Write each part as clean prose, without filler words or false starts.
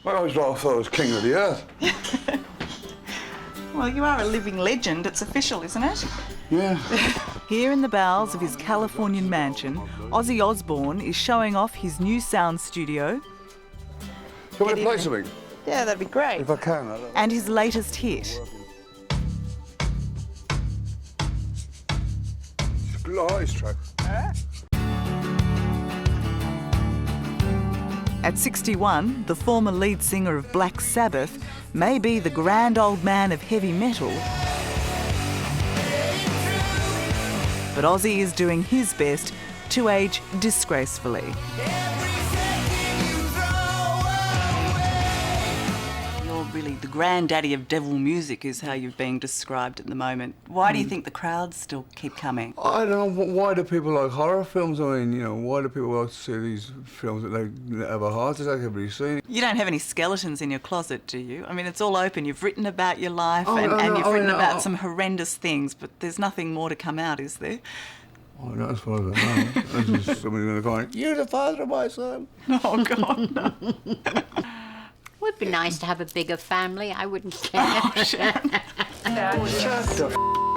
I always thought I was king of the earth. Well, you are a living legend. It's official, isn't it? Yeah. Here in the bowels of his Californian mansion, Ozzy Osbourne is showing off his new sound studio. Can we play something? Yeah, that'd be great. If I can. And his latest hit. Nice track. At 61, the former lead singer of Black Sabbath may be the grand old man of heavy metal, but Ozzy is doing his best to age disgracefully. You're really the granddaddy of devil music is how you're being described at the moment. Why do you think the crowds still keep coming? I don't know, why do people like horror films? I mean, you know, why do people like to see these films that they have a heart attack every scene? You don't have any skeletons in your closet, do you? I mean, it's all open. You've written about your life and you've written about some horrendous things, but there's nothing more to come out, is there? Oh, no, as far as I know. There's just somebody in the corner, you're the father of my son. Oh, God, no. It would be nice to have a bigger family. I wouldn't care. Oh, Sharon. Shut the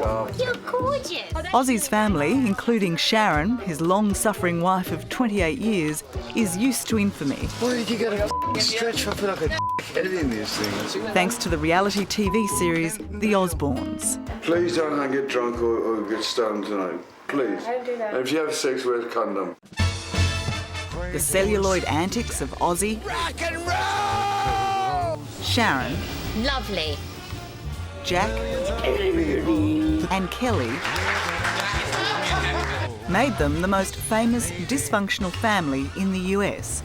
up. You're gorgeous. Ozzy's family, including Sharon, his long-suffering wife of 28 years, is used to infamy. Why did you get a stretch for like a head in these things? Thanks to the reality TV series The Osbournes. Please don't get drunk or get stoned tonight. Please. I don't do that. And if you have sex, wear a condom. The celluloid antics of Ozzy, Rock and roll! Sharon, Lovely. Jack and Kelly made them the most famous dysfunctional family in the US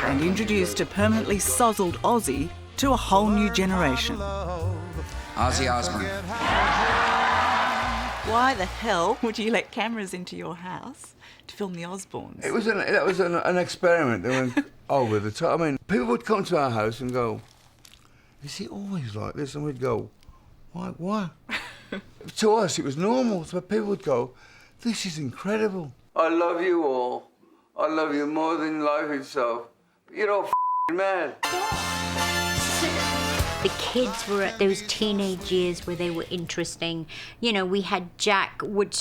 and introduced a permanently sozzled Ozzy to a whole new generation. Ozzy Osbourne. Why the hell would you let cameras into your house to film the Osbournes? That was an experiment. They went over the top. I mean, people would come to our house and go, is he always like this? And we'd go, why? To us, it was normal. So people would go, this is incredible. I love you all. I love you more than life itself. But you're all mad. The kids were at those teenage years where they were interesting. You know, we had Jack would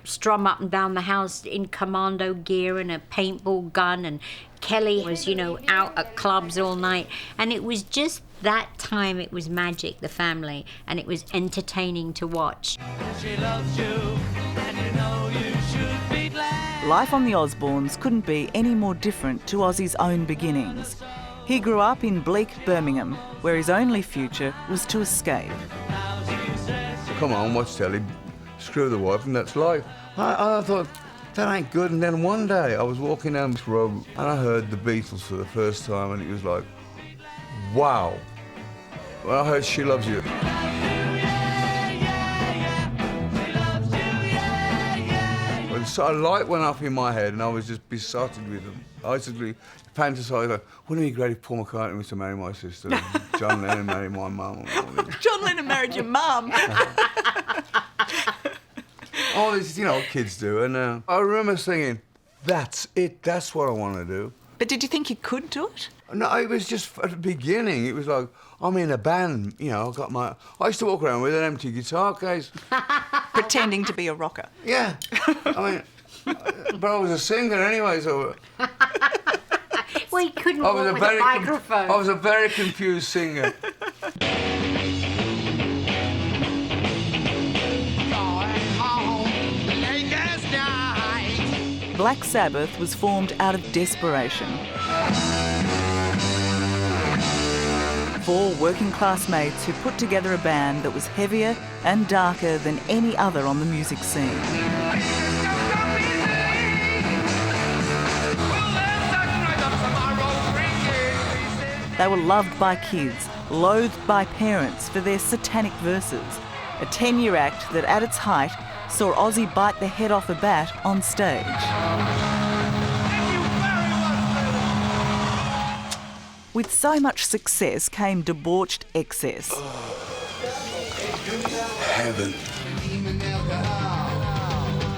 strum up and down the house in commando gear and a paintball gun, and Kelly was, you know, out at clubs all night. And it was just that time, it was magic, the family, and it was entertaining to watch. She loves you, and you know you should be glad. Life on the Osbournes couldn't be any more different to Ozzy's own beginnings. He grew up in bleak Birmingham, where his only future was to escape. Come on, watch telly, screw the wife, and that's life. I thought, that ain't good. And then one day I was walking down this road and I heard the Beatles for the first time, and it was like, wow. When I heard She Loves You. So a light went up in my head and I was just besotted with them. I used to fantasise, like, wouldn't it be great if Paul McCartney was to marry my sister and John Lennon married my mum? John Lennon married your mum. All these, you know, kids do. And I remember singing, that's it, that's what I want to do. But did you think you could do it? No, it was just at the beginning. It was like, I'm in a band, you know, I used to walk around with an empty guitar case. Pretending to be a rocker. Yeah. I mean, but I was a singer anyway, so... Well, he couldn't walk with a microphone. I was a very confused singer. Black Sabbath was formed out of desperation. 4 working-class mates who put together a band that was heavier and darker than any other on the music scene. They were loved by kids, loathed by parents for their satanic verses. A 10-year act that, at its height, saw Ozzy bite the head off a bat on stage. With so much success came debauched excess. Heaven.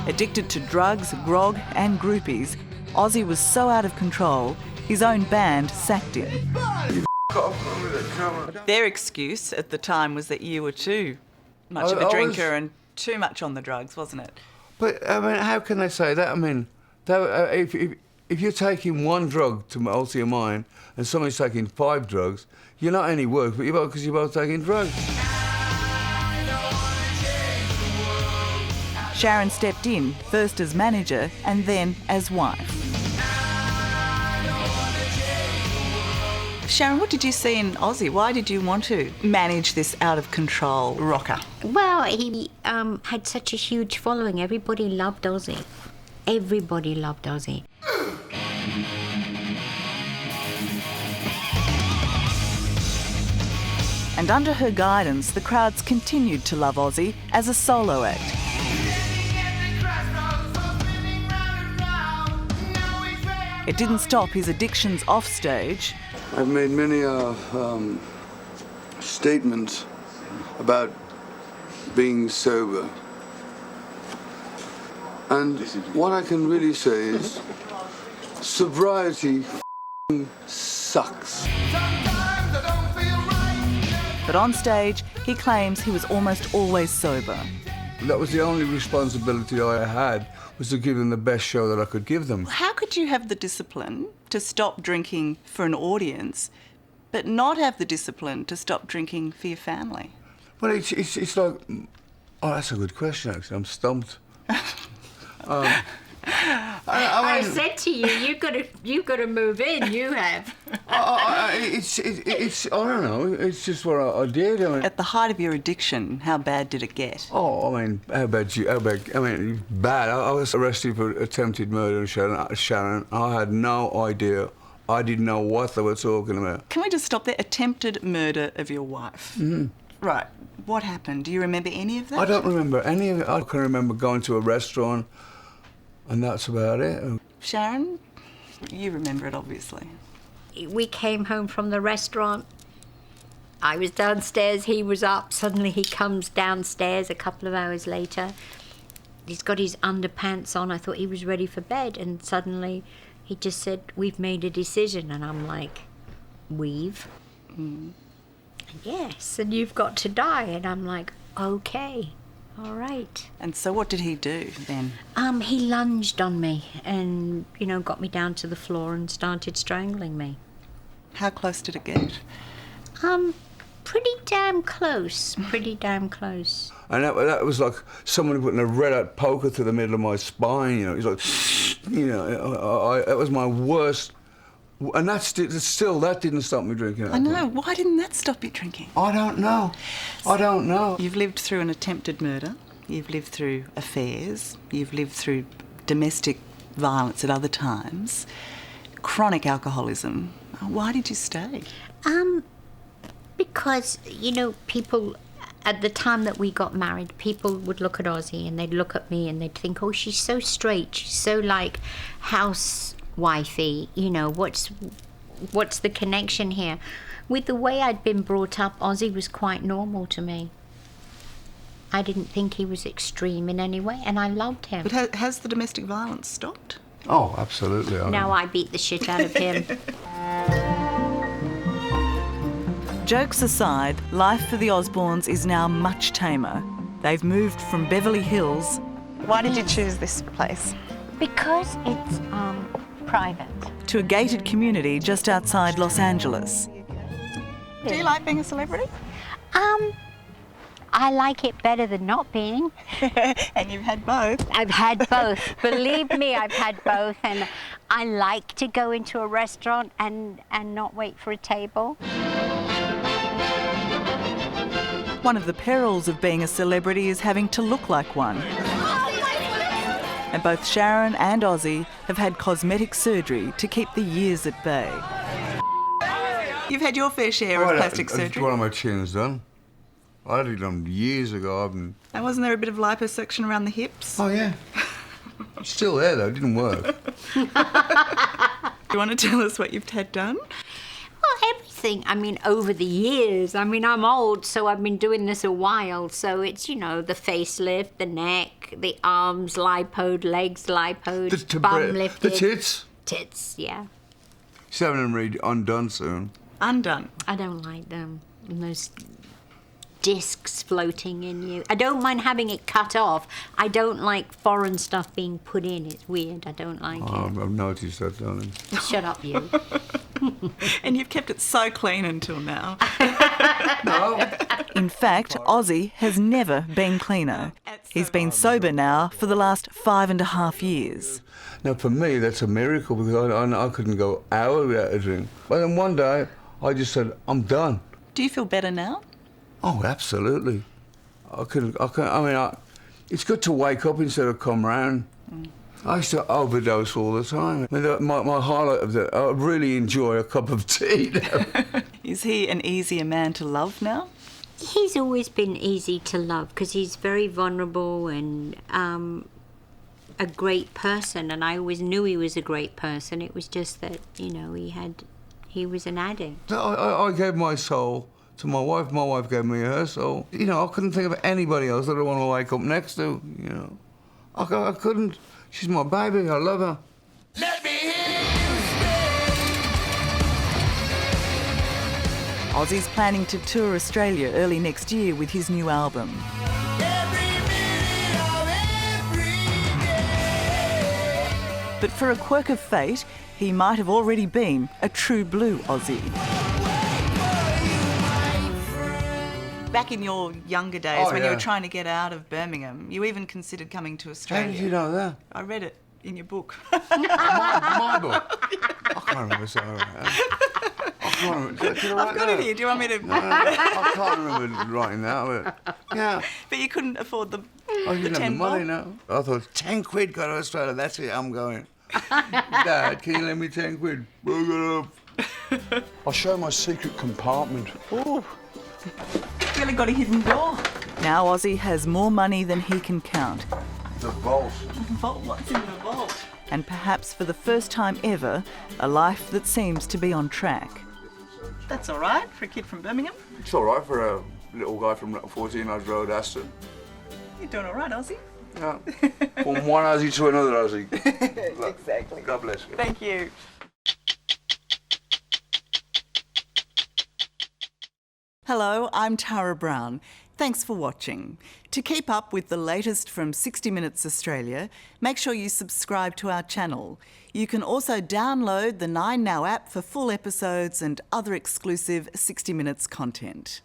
Addicted to drugs, grog and groupies, Ozzy was so out of control, his own band sacked him. Their excuse at the time was that you were too much of a drinker and too much on the drugs, wasn't it? But, I mean, how can they say that? I mean, if you're taking one drug to alter your mind and somebody's taking 5 drugs, you're not any worse, but because you're both taking drugs. Sharon stepped in, first as manager and then as wife. Sharon, what did you see in Ozzy? Why did you want to manage this out-of-control rocker? Well, he had such a huge following. Everybody loved Ozzy. Everybody loved Ozzy. And under her guidance, the crowds continued to love Ozzy as a solo act. It didn't stop his addictions off stage. I've made many statements about being sober. And what I can really say is sobriety sucks. But on stage, he claims he was almost always sober. That was the only responsibility I had, was to give them the best show that I could give them. How could you have the discipline to stop drinking for an audience, but not have the discipline to stop drinking for your family? Well, it's like... Oh, that's a good question, actually. I'm stumped. I said to you, you've got to move in. You have. It's I don't know. It's just what I did. I mean, At the height of your addiction, how bad did it get? oh, I mean, how bad? I mean, bad. I was arrested for attempted murder in Sharon. I had no idea. I didn't know what they were talking about. Can we just stop there? Attempted murder of your wife. Mm-hmm. Right. What happened? Do you remember any of that? I don't remember any of it. I can remember going to a restaurant, and that's about it. Sharon, you remember it, obviously. We came home from the restaurant. I was downstairs, he was up. Suddenly he comes downstairs a couple of hours later. He's got his underpants on. I thought he was ready for bed. And suddenly he just said, "We've made a decision." And I'm like, "We've?" "Yes, and you've got to die." And I'm like, "Okay, all right." And so what did he do then? He lunged on me and, got me down to the floor and started strangling me. How close did it get? Pretty damn close. Pretty damn close. And that was like someone putting a red-hot poker through the middle of my spine. He's like, it was my worst. And that didn't stop me drinking. I know. Why didn't that stop you drinking? I don't know. You've lived through an attempted murder. You've lived through affairs. You've lived through domestic violence at other times. Chronic alcoholism. Why did you stay? Because, people, at the time that we got married, people would look at Ozzy and they'd look at me and they'd think, "Oh, she's so straight. She's so, like, housewifey. What's the connection here?" With the way I'd been brought up, Ozzy was quite normal to me. I didn't think he was extreme in any way, and I loved him. But has the domestic violence stopped? Oh, absolutely. Now I beat the shit out of him. Jokes aside, life for the Osbournes is now much tamer. They've moved from Beverly Hills. Why did you choose this place? Because it's private. To a gated community just outside Los Angeles. Do you like being a celebrity? I like it better than not being. And you've had both. I've had both. Believe me, I've had both. And I like to go into a restaurant and not wait for a table. One of the perils of being a celebrity is having to look like one. And both Sharon and Ozzy have had cosmetic surgery to keep the years at bay. You've had your fair share of plastic I surgery. one of my chins done. I had it done years ago. And wasn't there a bit of liposuction around the hips? Oh, yeah. It's still there, though. It didn't work. Do you want to tell us what you've had done? Well, everything. Over the years. I'm old, so I've been doing this a while. So it's, the facelift, the neck, the arms lipoed, legs lipoed, bum lifted. The tits. Tits, yeah. She's having them read Undone soon. Undone. I don't like them. And those discs floating in you. I don't mind having it cut off. I don't like foreign stuff being put in. It's weird. I don't like Oh, it. I've noticed that, darling. Shut up, you. And you've kept it so clean until now. No. In fact, Ozzy has never been cleaner. He's been sober now for the last 5.5 years. Now, for me, that's a miracle because I couldn't go hours without a drink. But then one day, I just said, I'm done. Do you feel better now? Oh, absolutely. It's good to wake up instead of come round. I used to overdose all the time. I mean, my highlight of that, I really enjoy a cup of tea now. Is he an easier man to love now? He's always been easy to love because he's very vulnerable and a great person, and I always knew he was a great person. It was just that, you know, he was an addict. I gave my soul to my wife gave me her soul. You know, I couldn't think of anybody else that I want to wake up next to, you know. I couldn't. She's my baby, I love her. Let me hear you scream. Ozzy's planning to tour Australia early next year with his new album. Every minute of every day. But for a quirk of fate, he might have already been a true blue Aussie. Back in your younger days, Oh, when you yeah. were trying to get out of Birmingham, you even considered coming to How Australia. did you know that? I read it in your book. My book. I can't remember saying that. I can't remember. Did I write I've got that? it here. Do you want me to? I can't remember writing that, but yeah. But you couldn't afford the I didn't have the 10 money bob? now. I thought, 10 quid go to Australia, that's it, I'm going. Dad, can you lend me 10 quid? Book it up. I'll show my secret compartment. Ooh. Really got a hidden door. Now Ozzy has more money than he can count. The vault. Vault? What's in the vault? And perhaps for the first time ever, a life that seems to be on track. That's all right for a kid from Birmingham. It's all right for a little guy from 14 Odds Road, Aston. You're doing all right, Ozzy. Yeah. From one Aussie to another Aussie. Exactly. God bless you. Thank you. Hello, I'm Tara Brown. Thanks for watching. To keep up with the latest from 60 Minutes Australia, make sure you subscribe to our channel. You can also download the 9Now app for full episodes and other exclusive 60 Minutes content.